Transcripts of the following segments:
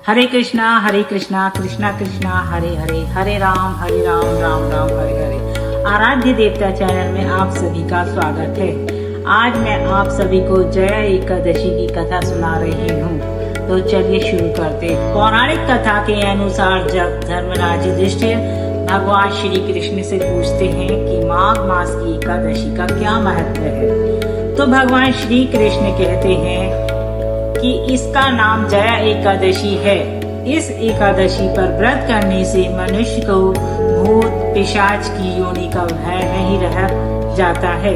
हरे कृष्णा कृष्णा कृष्णा हरे हरे, हरे राम राम राम हरे हरे। आराध्य देवता चैनल में आप सभी का स्वागत है। आज मैं आप सभी को जया एकादशी की कथा सुना रही हूँ, तो चलिए शुरू करते। पौराणिक कथा के अनुसार जब धर्मराज युधिष्ठिर भगवान श्री कृष्ण से पूछते हैं कि माघ मास की एकादशी का क्या महत्व है, तो भगवान श्री कृष्ण कहते हैं कि इसका नाम जया एकादशी है। इस एकादशी पर व्रत करने से मनुष्य को भूत पिशाच की योनि का भय नहीं रह जाता है।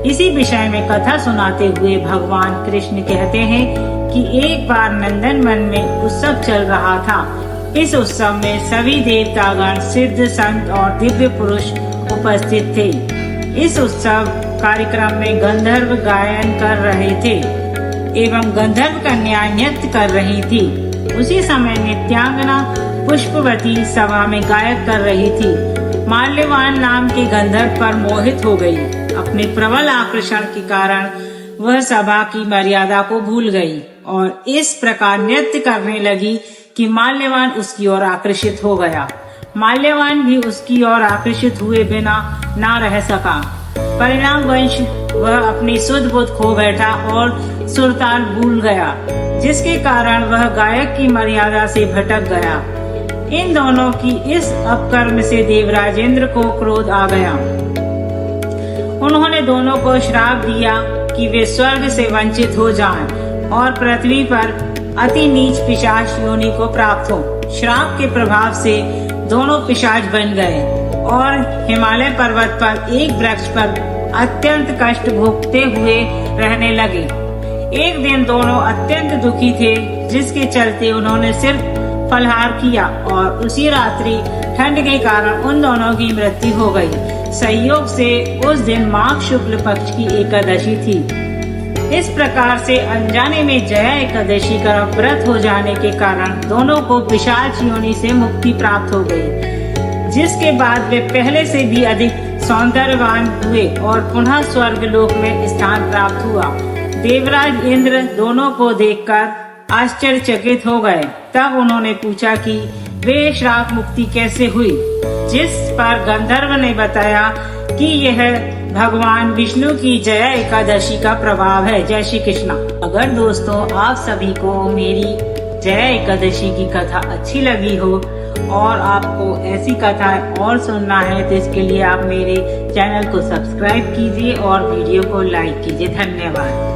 इसी विषय में कथा सुनाते हुए भगवान कृष्ण कहते हैं कि एक बार नंदन वन में उत्सव चल रहा था। इस उत्सव में सभी देवतागण, सिद्ध, संत और दिव्य पुरुष उपस्थित थे। इस उत्सव कार्यक्रम में गंधर्व गायन कर रहे थे एवं गंधर्व कन्या नृत्य कर रही थी। उसी समय नित्यांगना पुष्पवती सभा में गायक कर रही थी। माल्यवान नाम के गंधर्व पर मोहित हो गई। अपने प्रबल आकर्षण के कारण वह सभा की मर्यादा को भूल गई और इस प्रकार नृत्य करने लगी कि माल्यवान उसकी ओर आकर्षित हो गया। माल्यवान भी उसकी ओर आकर्षित हुए बिना ना रह सका। परिणाम वंश वह अपनी सुध बुध खो बैठा और सुरताल भूल गया, जिसके कारण वह गायक की मर्यादा से भटक गया। इन दोनों की इस अपकर्म से देवराज इंद्र को क्रोध आ गया। उन्होंने दोनों को श्राप दिया कि वे स्वर्ग से वंचित हो जाएं और पृथ्वी पर अति नीच पिशाच योनि को प्राप्त हो। श्राप के प्रभाव से दोनों पिशाच बन गए और हिमालय पर्वत पर एक वृक्ष पर अत्यंत कष्ट भोगते हुए रहने लगे। एक दिन दोनों अत्यंत दुखी थे, जिसके चलते उन्होंने सिर्फ फलाहार किया और उसी रात्रि ठंड के कारण उन दोनों की मृत्यु हो गई। संयोग से उस दिन माघ शुक्ल पक्ष की एकादशी थी। इस प्रकार से अनजाने में जया एकादशी का व्रत हो जाने के कारण दोनों को पिशाच योनि से मुक्ति प्राप्त हो गई, जिसके बाद वे पहले से भी अधिक सौंदर्यवान हुए और पुनः स्वर्ग लोक में स्थान प्राप्त हुआ। देवराज इंद्र दोनों को देखकर आश्चर्यचकित हो गए। तब उन्होंने पूछा कि वे श्राप मुक्ति कैसे हुई, जिस पर गंधर्व ने बताया कि यह भगवान विष्णु की जया एकादशी का प्रभाव है। जय श्री कृष्णा। अगर दोस्तों आप सभी को मेरी जया एकादशी की कथा अच्छी लगी हो और आपको ऐसी कथाएं और सुनना है, तो इसके लिए आप मेरे चैनल को सब्सक्राइब कीजिए और वीडियो को लाइक कीजिए। धन्यवाद।